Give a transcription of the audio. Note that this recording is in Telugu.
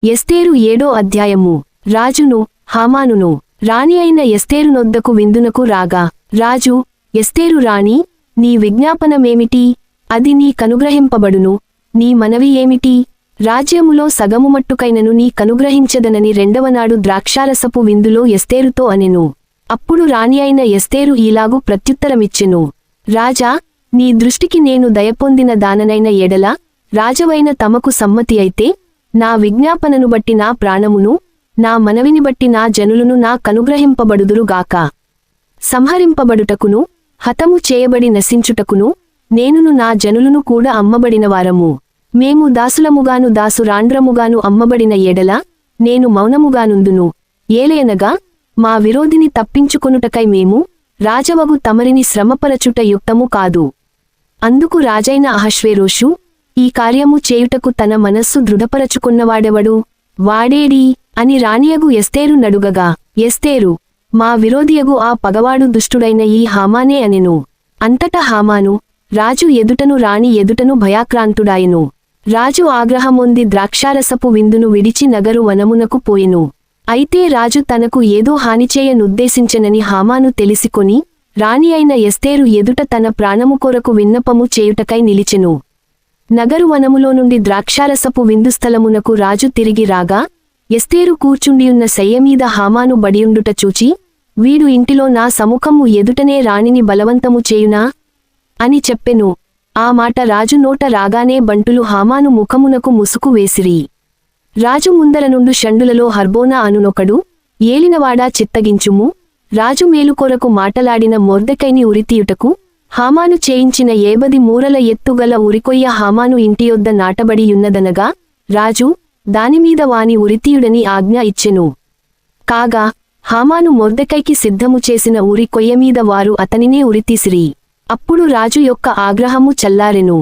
ఎస్తేరు 7వ అధ్యాయము. రాజును హామానును రాణి అయిన ఎస్తేరు నొద్దకు విందునకు రాగా, రాజు, ఎస్తేరు రాణి, నీ విజ్ఞాపనమేమిటి? అది నీ కనుగ్రహింపబడును. నీ మనవి ఏమిటి? రాజ్యములో సగము మట్టుకైనను నీ కనుగ్రహించదనని రెండవనాడు ద్రాక్షారసపు విందులో ఎస్తేరుతో అనెను. అప్పుడు రాణి అయిన ఎస్తేరు ఈలాగు ప్రత్యుత్తరమిచ్చెను. రాజా, నీ దృష్టికి నేను దయపొందిన దాననైన ఎడల, రాజవైన తమకు సమ్మతి అయితే, నా విజ్ఞాపనను బట్టి నా ప్రాణమును, నా మనవిని బట్టి నా జనులను నా కనుగ్రహింపబడుదురుగాక. సంహరింపబడుటకును, హతము చేయబడి నశించుటకును, నేనును నా జనులను కూడా అమ్మబడినవారము. మేము దాసులముగాను దాసురాండ్రముగాను అమ్మబడిన ఎడల, నేను మౌనముగానుందును. ఏలయనగా, మా విరోధిని తప్పించుకొనుటకై మేము, రాజవగు తమరిని శ్రమపరచుట యుక్తము కాదు. అందుకు రాజైన అహష్వేరోషు, ఈ కార్యము చేయుటకు తన మనస్సు దృఢపరచుకున్నవాడెవడు? వాడేడి? అని రాణియగు ఎస్తేరు నడుగగా, ఎస్తేరు, మా విరోధియగు ఆ పగవాడు దుష్టుడైన ఈ హామానే అనెను. అంతటా హామాను, రాజు ఎదుటను రాణి ఎదుటను భయాక్రాంతుడాయెను. రాజు ఆగ్రహమొంది ద్రాక్షారసపు విందును విడిచి నగరు వనమునకు పోయెను. అయితే రాజు తనకు ఏదో హానిచేయ నుద్దేశించెనని హామాను తెలిసికొని, రాణి అయిన ఎస్తేరు ఎదుట తన ప్రాణము కొరకు విన్నపము చేయుటకై నిలిచెను. నగరు వనములో నుండి ద్రాక్షారసపు విందుస్థలమునకు రాజు తిరిగి రాగా, ఎస్తేరు కూర్చుండియున్న శయ్యమీద హామాను బడియుండుట చూచి, వీడు ఇంటిలో నా సముఖము ఎదుటనే రాణిని బలవంతము చేయునా? అని చెప్పెను. ఆ మాట రాజు నోట రాగానే బంటులు హామాను ముఖమునకు ముసుకు వేసిరి. రాజు ముందర నుండు షండులలో హర్బోనా అనునొకడు, ఏలినవాడా చిత్తగించుము, రాజు మేలు కొరకు మాటలాడిన మొర్దెకైని ఉరితీయుటకు, హామాను చేయించిన 70 మూరల ఎత్తుగల ఉరికొయ్య హామాను ఇంటియొద్ద నాటబడియున్నదనగా, రాజు, దానిమీద వాని ఉరితీయుడని ఆజ్ఞ ఇచ్చెను. కాగా, హామాను మొర్దెకైకి సిద్ధము చేసిన ఉరి కొయ్యమీద వారు అతనినే ఉరితీసిరి. అప్పుడు రాజు యొక్క ఆగ్రహము చల్లారెను.